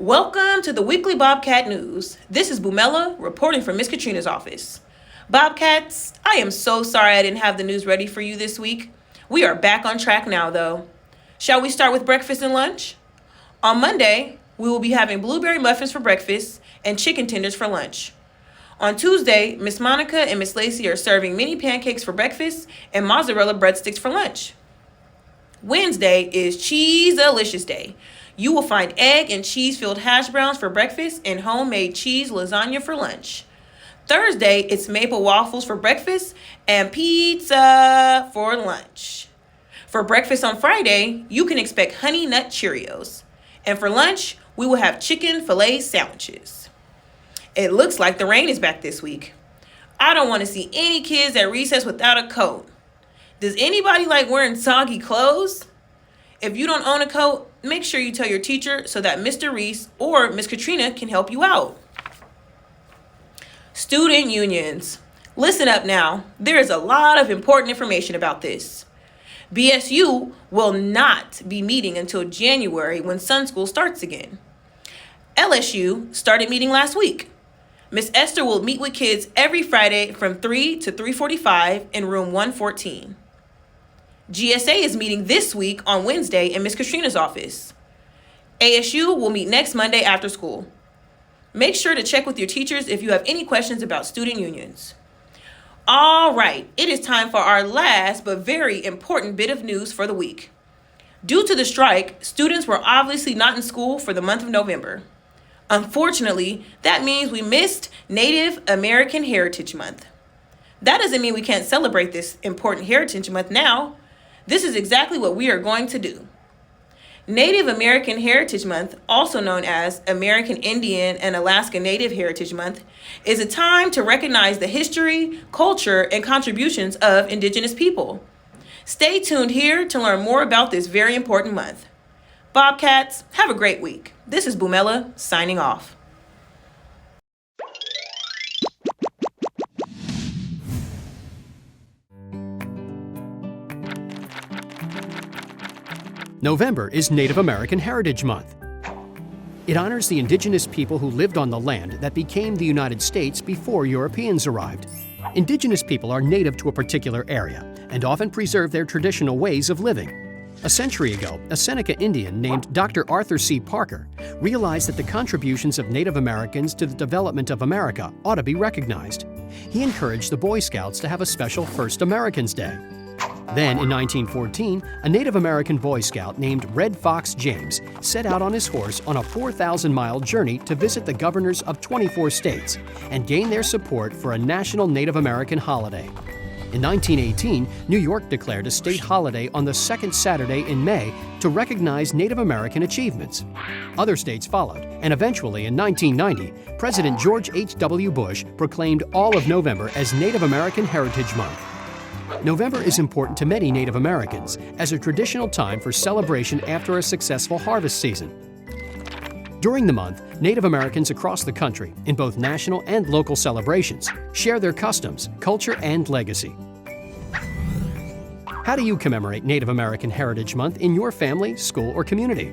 Welcome to the weekly Bobcat News. This is Bumela reporting from Miss Katrina's office. Bobcats, I am so sorry I didn't have the news ready for you this week. We are back on track now, though. Shall we start with breakfast and lunch? On Monday, we will be having blueberry muffins for breakfast and chicken tenders for lunch. On Tuesday, Miss Monica and Miss Lacey are serving mini pancakes for breakfast and mozzarella breadsticks for lunch. Wednesday is Cheese-alicious Day. You will find egg and cheese-filled hash browns for breakfast and homemade cheese lasagna for lunch. Thursday, it's maple waffles for breakfast and pizza for lunch. For breakfast on Friday, you can expect Honey Nut Cheerios. And for lunch, we will have chicken filet sandwiches. It looks like the rain is back this week. I don't want to see any kids at recess without a coat. Does anybody like wearing soggy clothes? If you don't own a coat, make sure you tell your teacher so that Mr. Reese or Miss Katrina can help you out. Student unions. Listen up now. There is a lot of important information about this. BSU will not be meeting until January when Sun School starts again. LSU started meeting last week. Miss Esther will meet with kids every Friday from 3 to 3:45 in room 114. GSA is meeting this week on Wednesday in Miss Katrina's office. ASU will meet next Monday after school. Make sure to check with your teachers if you have any questions about student unions. All right, it is time for our last but very important bit of news for the week. Due to the strike, students were obviously not in school for the month of November. Unfortunately, that means we missed Native American Heritage Month. That doesn't mean we can't celebrate this important Heritage Month now. This is exactly what we are going to do. Native American Heritage Month, also known as American Indian and Alaska Native Heritage Month, is a time to recognize the history, culture, and contributions of Indigenous people. Stay tuned here to learn more about this very important month. Bobcats, have a great week. This is Bumela signing off. November is Native American Heritage Month. It honors the indigenous people who lived on the land that became the United States before Europeans arrived. Indigenous people are native to a particular area and often preserve their traditional ways of living. A century ago, a Seneca Indian named Dr. Arthur C. Parker realized that the contributions of Native Americans to the development of America ought to be recognized. He encouraged the Boy Scouts to have a special First Americans Day. Then, in 1914, a Native American Boy Scout named Red Fox James set out on his horse on a 4,000-mile journey to visit the governors of 24 states and gain their support for a national Native American holiday. In 1918, New York declared a state holiday on the second Saturday in May to recognize Native American achievements. Other states followed, and eventually in 1990, President George H.W. Bush proclaimed all of November as Native American Heritage Month. November is important to many Native Americans as a traditional time for celebration after a successful harvest season. During the month, Native Americans across the country, in both national and local celebrations, share their customs, culture, and legacy. How do you commemorate Native American Heritage Month in your family, school, or community?